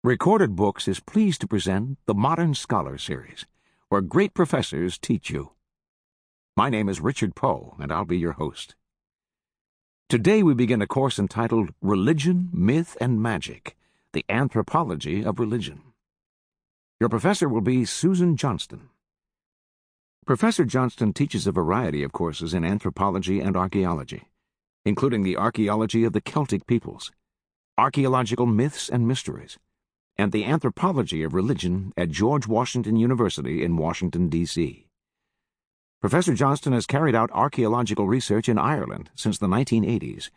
Recorded Books is pleased to present the Modern Scholar series, where great professors teach you. My name is Richard Poe, and I'll be your host. Today we begin a course entitled Religion, Myth, and Magic, the Anthropology of Religion. Your professor will be Susan Johnston. Professor Johnston teaches a variety of courses in anthropology and archaeology, including the archaeology of the Celtic peoples, archaeological myths and mysteries, and the anthropology of religion at George Washington University in Washington, D.C. Professor Johnston has carried out archaeological research in Ireland since the 1980s,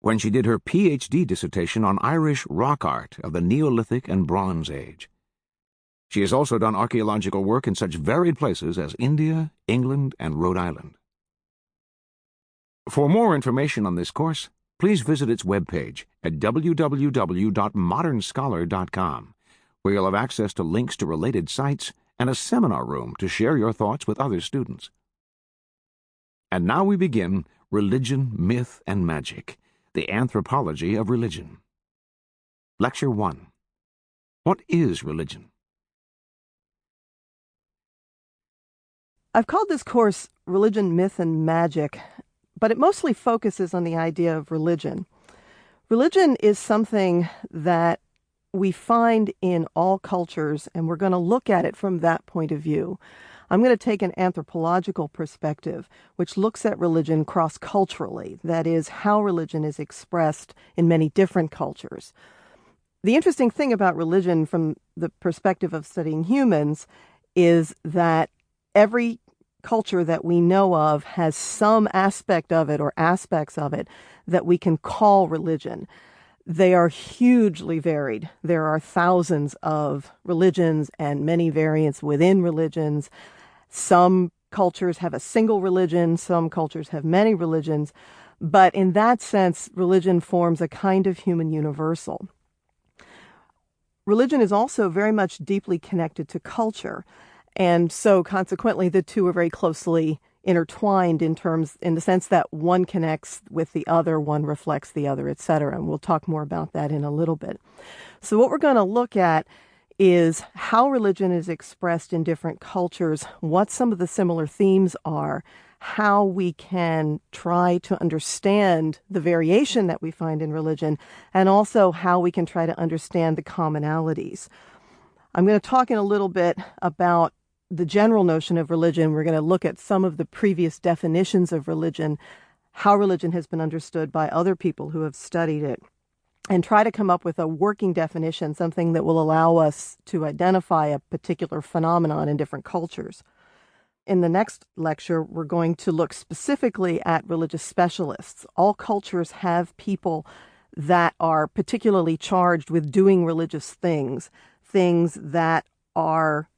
when she did her Ph.D. dissertation on Irish rock art of the Neolithic and Bronze Age. She has also done archaeological work in such varied places as India, England, and Rhode Island. For more information on this course, please visit its webpage at www.modernscholar.com, where you'll have access to links to related sites and a seminar room to share your thoughts with other students. And now we begin Religion, Myth, and Magic, the Anthropology of Religion. Lecture 1. What is religion? I've called this course Religion, Myth, and Magic, but it mostly focuses on the idea of religion. Religion is something that we find in all cultures, and we're going to look at it from that point of view. I'm going to take an anthropological perspective, which looks at religion cross-culturally, that is, how religion is expressed in many different cultures. The interesting thing about religion from the perspective of studying humans is that every culture that we know of has some aspect of it or aspects of it that we can call religion. They are hugely varied. There are thousands of religions and many variants within religions. Some cultures have a single religion, some cultures have many religions, but in that sense, religion forms a kind of human universal. Religion is also very much deeply connected to culture. And so consequently, the two are very closely intertwined in the sense that one connects with the other, one reflects the other, etc. And we'll talk more about that in a little bit. So what we're going to look at is how religion is expressed in different cultures, what some of the similar themes are, how we can try to understand the variation that we find in religion, and also how we can try to understand the commonalities. I'm going to talk in a little bit about the general notion of religion. We're going to look at some of the previous definitions of religion, how religion has been understood by other people who have studied it, and try to come up with a working definition, something that will allow us to identify a particular phenomenon in different cultures. In the next lecture, we're going to look specifically at religious specialists. All cultures have people that are particularly charged with doing religious things that are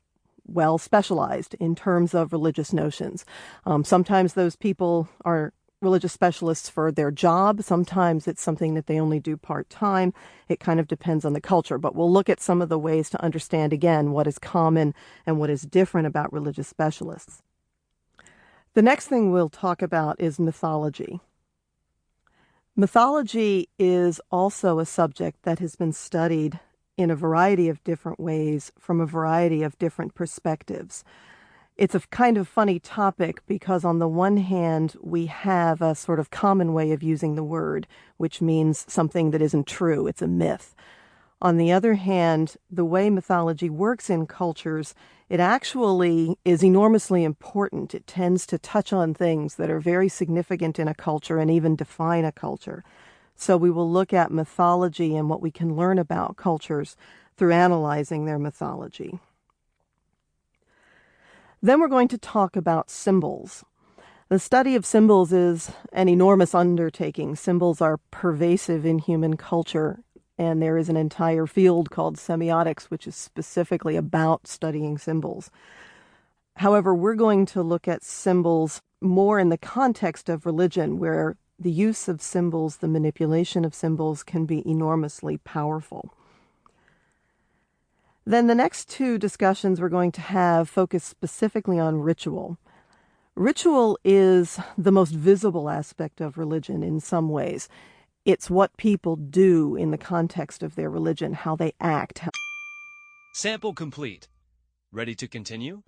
well specialized in terms of religious notions. Sometimes those people are religious specialists for their job. Sometimes it's something that they only do part-time. It kind of depends on the culture, but we'll look at some of the ways to understand, again, what is common and what is different about religious specialists. The next thing we'll talk about is mythology. Mythology is also a subject that has been studied in a variety of different ways from a variety of different perspectives. It's a kind of funny topic because on the one hand, we have a sort of common way of using the word, which means something that isn't true. It's a myth. On the other hand, the way mythology works in cultures, it actually is enormously important. It tends to touch on things that are very significant in a culture and even define a culture. So we will look at mythology and what we can learn about cultures through analyzing their mythology. Then we're going to talk about symbols. The study of symbols is an enormous undertaking. Symbols are pervasive in human culture, and there is an entire field called semiotics, which is specifically about studying symbols. However, we're going to look at symbols more in the context of religion, where the use of symbols, the manipulation of symbols, can be enormously powerful. Then the next two discussions we're going to have focus specifically on ritual. Ritual is the most visible aspect of religion in some ways. It's what people do in the context of their religion, how they act. Sample complete. Ready to continue?